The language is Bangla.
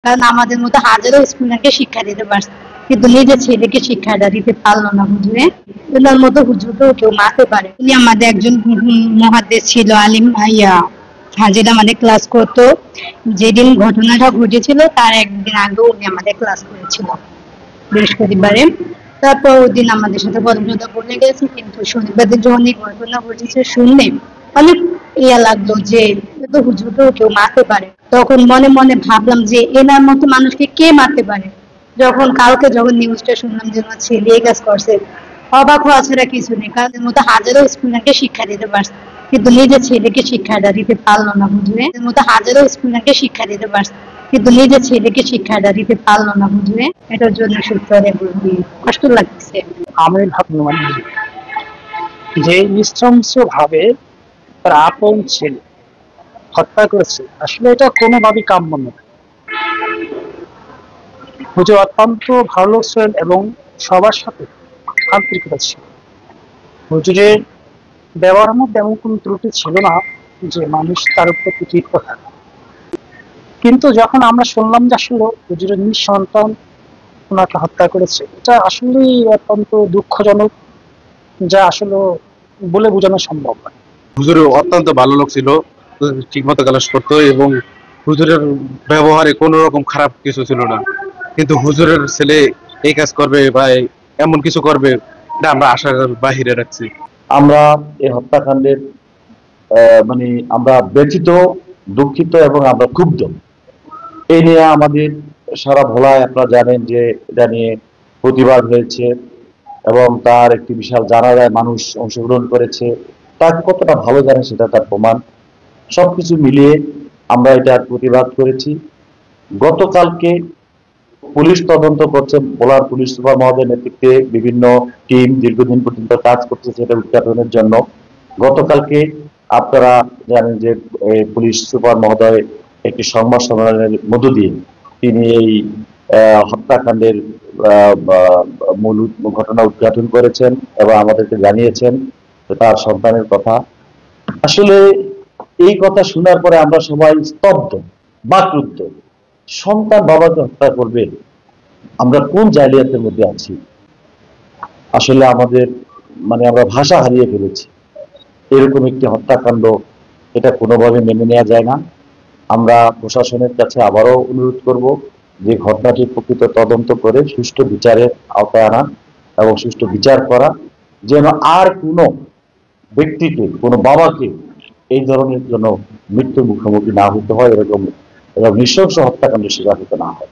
কারণ আমাদের মতো হাজারো স্টুডেন্টকে শিক্ষা দিতে পারছে, কিন্তু নিজের ছেলেকে শিক্ষাটা দিতে পারলো না হুজুরে। ওনার মতো হুজুরকেও কেউ মারতে পারে। উনি আমাদের একজন মহাদ্দেশ ছিল, আলিম ভাইয়া হাজির আমাদের ক্লাস করতো। যেদিন ঘটনাটা ঘটেছিল তার একদিন আগেও উনি আমাদের ক্লাস করেছিল, বৃহস্পতিবারে। তারপর ওই দিন আমাদের সাথে কথা বলে গেছে, কিন্তু শনিবার দিন যখন এই ঘটনা ঘটেছে শুনলে অনেক ইয়া লাগলো যে তো হুজুরকেও কেউ মারতে পারে। তখন মনে মনে ভাবলাম যে এনার মতো মানুষকে কে মারতে পারে। যখন নিউজটা শুনলাম যে আমার ছেলে এই কাজ করছে, অবাক হওয়া ছাড়া কিছু নেই। কারণ এর মতো হাজারো স্টুডেন্টকে শিক্ষা দিতে পারছে, কিন্তু নিজের ছেলেকে শিক্ষাটা দিতে পারলো না বুঝলে। এর মতো হাজারো স্টুডেন্টকে শিক্ষা দিতে পারছে, কিন্তু নিজের ছেলেকে শিক্ষাটা দিতে পারলো না বুঝলে। এটার জন্য সত্যি কষ্ট লাগছে। আমি ভাবলাম যে নৃশংস ভাবে তার আপন ছেলে হত্যা করেছে, আসলে এটা কোনোভাবেই কাম্য নয়। হুজুর অত্যন্ত ভালো ছিলেন এবং সবার সাথে আন্তরিকতা ছিল। হুজুরের ব্যবহারের মধ্যে এমন কোন ত্রুটি ছিল না যে মানুষ তার উপর তীর কথা। কিন্তু যখন আমরা শুনলাম যে আসলে হুজুরের নিঃসন্তান ওনাকে হত্যা করেছে, এটা আসলেই অত্যন্ত দুঃখজনক, যা আসলে বলে বোঝানো সম্ভব নয়। হুজুর অত্যন্ত ভালো লোক ছিল, ঠিক মতো ক্লাস করতো এবং হুজুরের ব্যবহারে কোনো রকম খারাপ কিছু ছিল না। কিন্তু হুজুরের ছেলে এই কাজ করবে বা এমন কিছু করবে এটা আমরা আশার বাহিরে রাখছি। আমরা এই হত্যাকাণ্ডের মানে আমরা ব্যথিত, দুঃখিত এবং আমরা ক্ষুব্ধ। এই নিয়ে আমাদের সারা ভোলায় আপনারা জানেন যে এটা নিয়ে প্রতিবাদ হয়েছে এবং তার একটি বিশাল জানাজায় মানুষ অংশগ্রহণ করেছে। তাকে কতটা ভালো জানে সেটা তার প্রমাণ। সবকিছু মিলিয়ে আমরা এটার প্রতিবাদ করেছি। গতকালকে পুলিশ তদন্ত করছে, ভোলার পুলিশ সুপার মহোদয়ের নেতৃত্বে বিভিন্ন টিম দীর্ঘদিন পর্যন্ত কাজ করতেছে এটা উদ্ঘাটনের জন্য। গতকালকে আপনারা জানেন যে পুলিশ সুপার মহোদয় একটি সংবাদ সম্মেলনের মধ্য দিয়ে তিনি এই হত্যাকাণ্ডের মূল ঘটনা উদ্ঘাটন করেছেন এবং আমাদেরকে জানিয়েছেন তার সন্তানের কথা। আসলে এই কথা শোনার পরে আমরা সবাই স্তব্ধ, বাকরুদ্ধ। সন্তান বাবাকে হত্যা করবে, আমরা কোন জালিয়াতের মধ্যে আছি। আসলে আমাদের আমরা ভাষা হারিয়ে ফেলেছি। এরকম একটি হত্যাকাণ্ড এটা কোনোভাবে মেনে নেওয়া যায় না। আমরা প্রশাসনের কাছে আবারও অনুরোধ করব যে ঘটনাটির প্রকৃত তদন্ত করে সুষ্ঠু বিচারের আওতায় আনা এবং সুষ্ঠু বিচার করা, যেন আর কোনো ব্যক্তিকে, কোনো বাবাকে এই ধরনের জন্য মৃত্যুর মুখোমুখি না হতে হয়, এরকম নৃশংস হত্যাকাণ্ডের শিকার হতে না হয়।